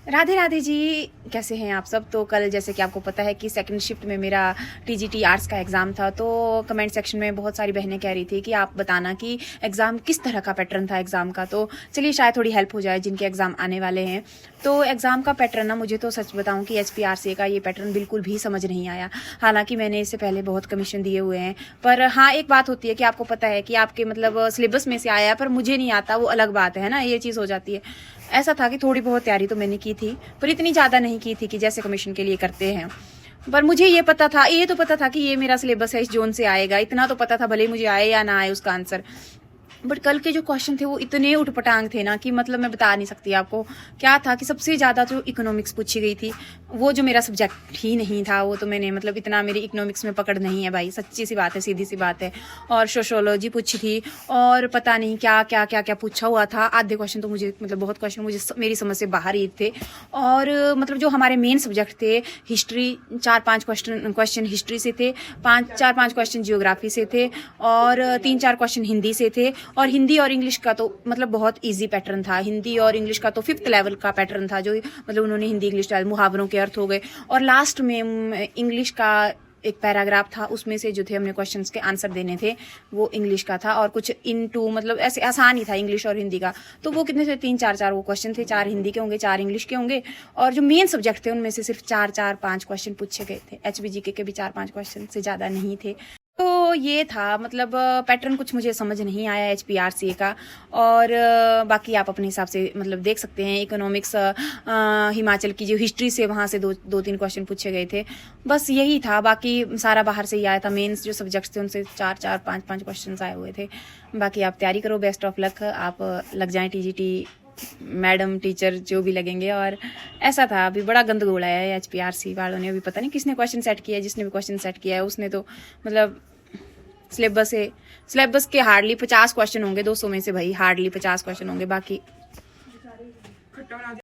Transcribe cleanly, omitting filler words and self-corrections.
राधे राधे जी, कैसे हैं आप सब। तो कल जैसे कि आपको पता है कि सेकंड शिफ्ट में मेरा टीजीटी आर्ट्स का एग्ज़ाम था। तो कमेंट सेक्शन में बहुत सारी बहनें कह रही थी कि आप बताना कि एग्ज़ाम किस तरह का पैटर्न था एग्ज़ाम का। तो चलिए शायद थोड़ी हेल्प हो जाए जिनके एग्ज़ाम आने वाले हैं। तो एग्ज़ाम का पैटर्न ना, मुझे तो सच बताऊं कि HPRCA का ये पैटर्न बिल्कुल भी समझ नहीं आया। हालांकि मैंने इससे पहले बहुत कमीशन दिए हुए हैं, पर हाँ एक बात होती है कि आपको पता है कि आपके मतलब सिलेबस में से आया है पर मुझे नहीं आता, वो अलग बात है ना, ये चीज़ हो जाती है। ऐसा था कि थोड़ी बहुत तैयारी तो मैंने की थी, पर इतनी ज़्यादा नहीं की थी कि जैसे कमीशन के लिए करते हैं। पर मुझे ये पता था, ये तो पता था कि ये मेरा सिलेबस है, इस जोन से आएगा, इतना तो पता था, भले मुझे आए या ना आए उसका आंसर। बट कल के जो क्वेश्चन थे वो इतने उठपटांग थे ना कि मतलब मैं बता नहीं सकती आपको। क्या था कि सबसे ज़्यादा जो इकोनॉमिक्स पूछी गई थी, वो जो मेरा सब्जेक्ट ही नहीं था, वो तो मैंने मतलब इतना मेरी इकोनॉमिक्स में पकड़ नहीं है भाई, सच्ची सी बात है, सीधी सी बात है। और सोशोलॉजी पूछी थी, और पता नहीं क्या क्या क्या क्या पूछा हुआ था। आधे क्वेश्चन तो मुझे मतलब बहुत क्वेश्चन मुझे मेरी समझ से बाहर ही थे। और मतलब जो हमारे मेन सब्जेक्ट थे, हिस्ट्री, 4-5 क्वेश्चन हिस्ट्री से थे, 4-5 क्वेश्चन जियोग्राफी से थे, और 3-4 क्वेश्चन हिंदी से थे। और हिंदी और इंग्लिश का तो मतलब बहुत इजी पैटर्न था। हिंदी और इंग्लिश का तो 5th लेवल का पैटर्न था, जो मतलब उन्होंने हिंदी इंग्लिश डाल, मुहावरों के अर्थ हो गए। और लास्ट में इंग्लिश का एक पैराग्राफ था, उसमें से जो थे हमने क्वेश्चंस के आंसर देने थे, वो इंग्लिश का था। और कुछ इनटू मतलब ऐसे आसान ही था इंग्लिश और हिंदी का। तो वो कितने थे, 3-4 वो क्वेश्चन थे, 4 हिंदी के होंगे, 4 इंग्लिश के होंगे। और जो मेन सब्जेक्ट थे उनमें से सिर्फ 4-4-5 क्वेश्चन पूछे गए थे। HBGK के भी 4-5 क्वेश्चन से ज़्यादा नहीं थे। तो ये था मतलब पैटर्न कुछ मुझे समझ नहीं आया HPRCA का। और बाकी आप अपने हिसाब से मतलब देख सकते हैं। इकोनॉमिक्स हिमाचल की जो हिस्ट्री से, वहाँ से 2-3 क्वेश्चन पूछे गए थे, बस यही था। बाकी सारा बाहर से ही आया था। मेंस जो सब्जेक्ट्स थे उनसे 4-4 5-5 क्वेश्चन आए हुए थे। बाकी आप तैयारी करो, बेस्ट ऑफ लक, आप लग जाएँ TGT, मैडम टीचर जो भी लगेंगे। और ऐसा था, अभी बड़ा गंदगोला है HPRC वालों ने। अभी पता नहीं किसने क्वेश्चन सेट किया है, जिसने भी क्वेश्चन सेट किया है उसने तो मतलब सिलेबस के हार्डली 50 क्वेश्चन होंगे 200 में से भाई, हार्डली 50 क्वेश्चन होंगे। बाकी